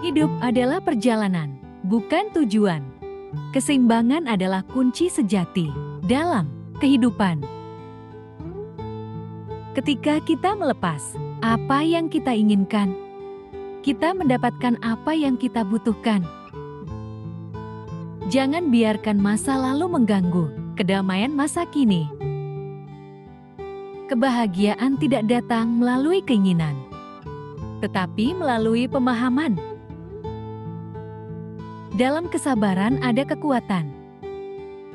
Hidup adalah perjalanan, bukan tujuan. Keseimbangan adalah kunci sejati dalam kehidupan. Ketika kita melepas apa yang kita inginkan, kita mendapatkan apa yang kita butuhkan. Jangan biarkan masa lalu mengganggu kedamaian masa kini. Kebahagiaan tidak datang melalui keinginan, tetapi melalui pemahaman. Dalam kesabaran ada kekuatan.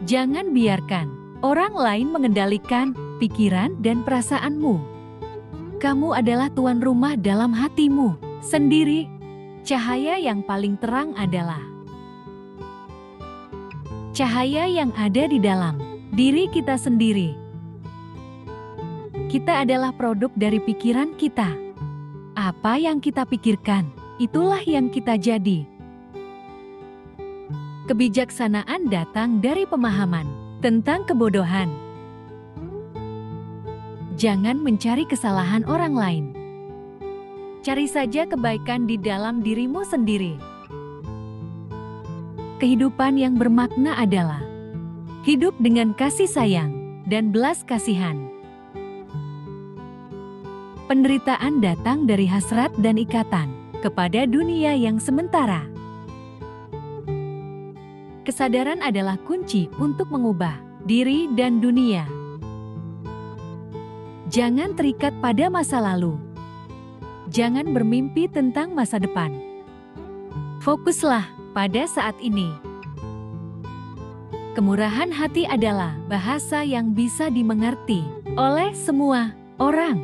Jangan biarkan orang lain mengendalikan pikiran dan perasaanmu. Kamu adalah tuan rumah dalam hatimu sendiri. Cahaya yang paling terang adalah cahaya yang ada di dalam diri kita sendiri. Kita adalah produk dari pikiran kita. Apa yang kita pikirkan, itulah yang kita jadi. Kebijaksanaan datang dari pemahaman tentang kebodohan. Jangan mencari kesalahan orang lain. Cari saja kebaikan di dalam dirimu sendiri. Kehidupan yang bermakna adalah hidup dengan kasih sayang dan belas kasihan. Penderitaan datang dari hasrat dan ikatan kepada dunia yang sementara. Kesadaran adalah kunci untuk mengubah diri dan dunia. Jangan terikat pada masa lalu. Jangan bermimpi tentang masa depan. Fokuslah pada saat ini. Kemurahan hati adalah bahasa yang bisa dimengerti oleh semua orang.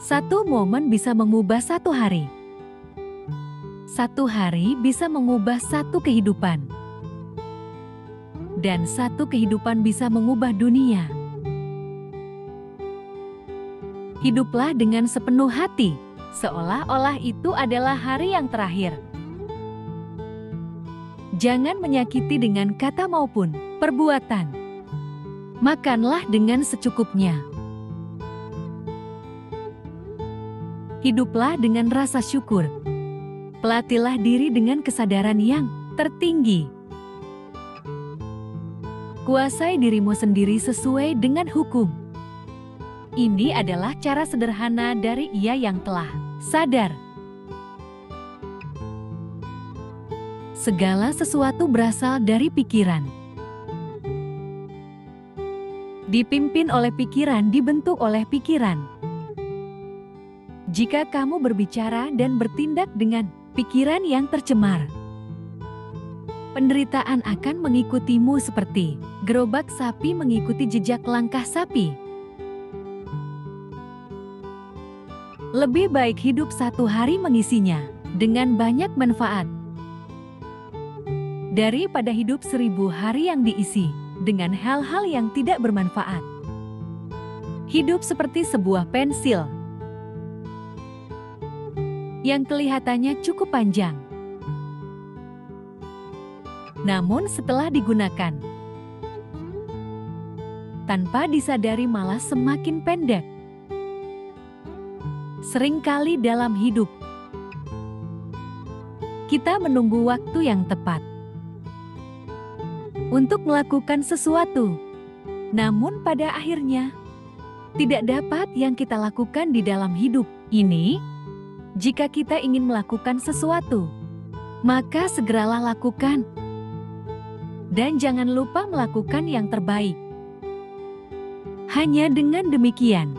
Satu momen bisa mengubah satu hari. Satu hari bisa mengubah satu kehidupan. Dan satu kehidupan bisa mengubah dunia. Hiduplah dengan sepenuh hati, seolah-olah itu adalah hari yang terakhir. Jangan menyakiti dengan kata maupun perbuatan. Makanlah dengan secukupnya. Hiduplah dengan rasa syukur. Pelatihlah diri dengan kesadaran yang tertinggi. Kuasai dirimu sendiri sesuai dengan hukum. Ini adalah cara sederhana dari Ia yang telah sadar. Segala sesuatu berasal dari pikiran. Dipimpin oleh pikiran, dibentuk oleh pikiran. Jika kamu berbicara dan bertindak dengan pikiran yang tercemar, penderitaan akan mengikutimu seperti gerobak sapi mengikuti jejak langkah sapi. Lebih baik hidup satu hari mengisinya dengan banyak manfaat, daripada hidup 1000 hari yang diisi dengan hal-hal yang tidak bermanfaat. Hidup seperti sebuah pensil yang kelihatannya cukup panjang. Namun setelah digunakan, tanpa disadari malah semakin pendek. Seringkali dalam hidup, kita menunggu waktu yang tepat untuk melakukan sesuatu. Namun pada akhirnya, tidak dapat yang kita lakukan di dalam hidup ini. Jika kita ingin melakukan sesuatu, maka segeralah lakukan. Dan jangan lupa melakukan yang terbaik. Hanya dengan demikian,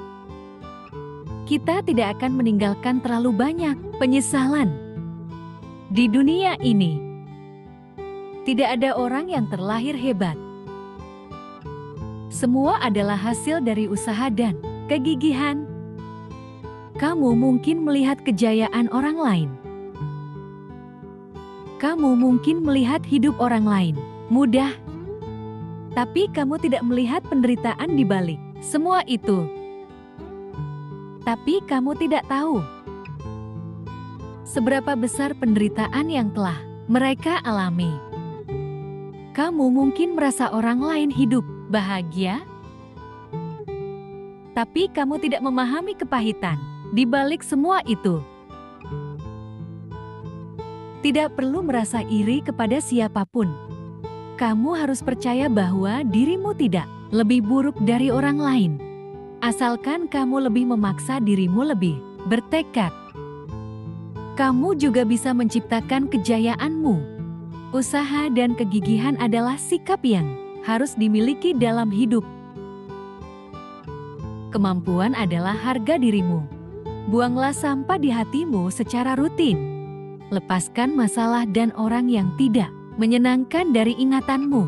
kita tidak akan meninggalkan terlalu banyak penyesalan. Di dunia ini, tidak ada orang yang terlahir hebat. Semua adalah hasil dari usaha dan kegigihan. Kamu mungkin melihat kejayaan orang lain. Kamu mungkin melihat hidup orang lain mudah. Tapi kamu tidak melihat penderitaan di balik semua itu. Tapi kamu tidak tahu seberapa besar penderitaan yang telah mereka alami. Kamu mungkin merasa orang lain hidup bahagia, tapi kamu tidak memahami kepahitan di balik semua itu. Tidak perlu merasa iri kepada siapapun. Kamu harus percaya bahwa dirimu tidak lebih buruk dari orang lain. Asalkan kamu lebih memaksa dirimu lebih bertekad. Kamu juga bisa menciptakan kejayaanmu. Usaha dan kegigihan adalah sikap yang harus dimiliki dalam hidup. Kemampuan adalah harga dirimu. Buanglah sampah di hatimu secara rutin. Lepaskan masalah dan orang yang tidak menyenangkan dari ingatanmu.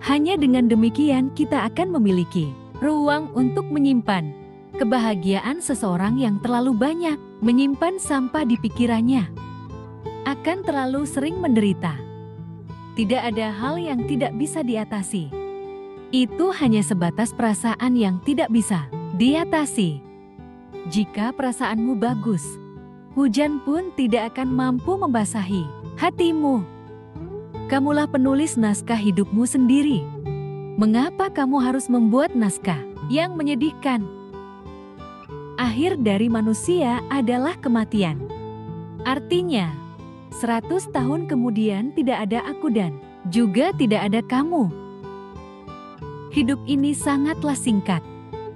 Hanya dengan demikian kita akan memiliki ruang untuk menyimpan kebahagiaan. Seseorang yang terlalu banyak menyimpan sampah di pikirannya akan terlalu sering menderita. Tidak ada hal yang tidak bisa diatasi. Itu hanya sebatas perasaan yang tidak bisa diatasi. Jika perasaanmu bagus, hujan pun tidak akan mampu membasahi hatimu. Kamulah penulis naskah hidupmu sendiri. Mengapa kamu harus membuat naskah yang menyedihkan? Akhir dari manusia adalah kematian. Artinya, 100 tahun kemudian tidak ada aku dan juga tidak ada kamu. Hidup ini sangatlah singkat.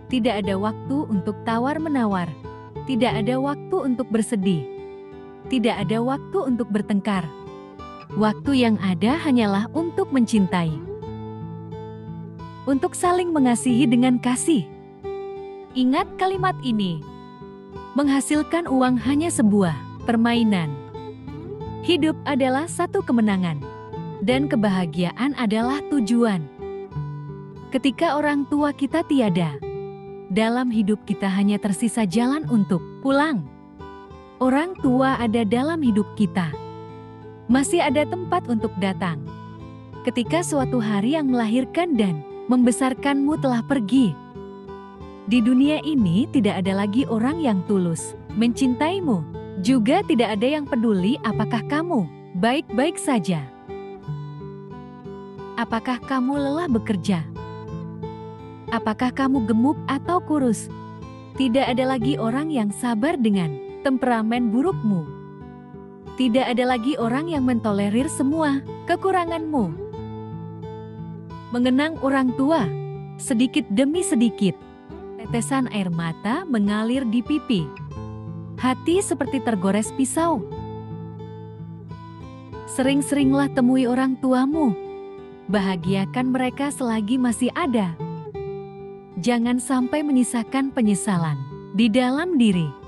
Tidak ada waktu untuk tawar-menawar. Tidak ada waktu untuk bersedih. Tidak ada waktu untuk bertengkar. Waktu yang ada hanyalah untuk mencintai. Untuk saling mengasihi dengan kasih. Ingat kalimat ini. Menghasilkan uang hanya sebuah permainan. Hidup adalah satu kemenangan. Dan kebahagiaan adalah tujuan. Ketika orang tua kita tiada, dalam hidup kita hanya tersisa jalan untuk pulang. Orang tua ada dalam hidup kita. Masih ada tempat untuk datang. Ketika suatu hari yang melahirkan dan membesarkanmu telah pergi. Di dunia ini tidak ada lagi orang yang tulus mencintaimu. Juga tidak ada yang peduli apakah kamu baik-baik saja. Apakah kamu lelah bekerja? Apakah kamu gemuk atau kurus? Tidak ada lagi orang yang sabar dengan temperamen burukmu. Tidak ada lagi orang yang mentolerir semua kekuranganmu. Mengenang orang tua, sedikit demi sedikit, tetesan air mata mengalir di pipi. Hati seperti tergores pisau. Sering-seringlah temui orang tuamu. Bahagiakan mereka selagi masih ada. Jangan sampai menyisakan penyesalan di dalam diri.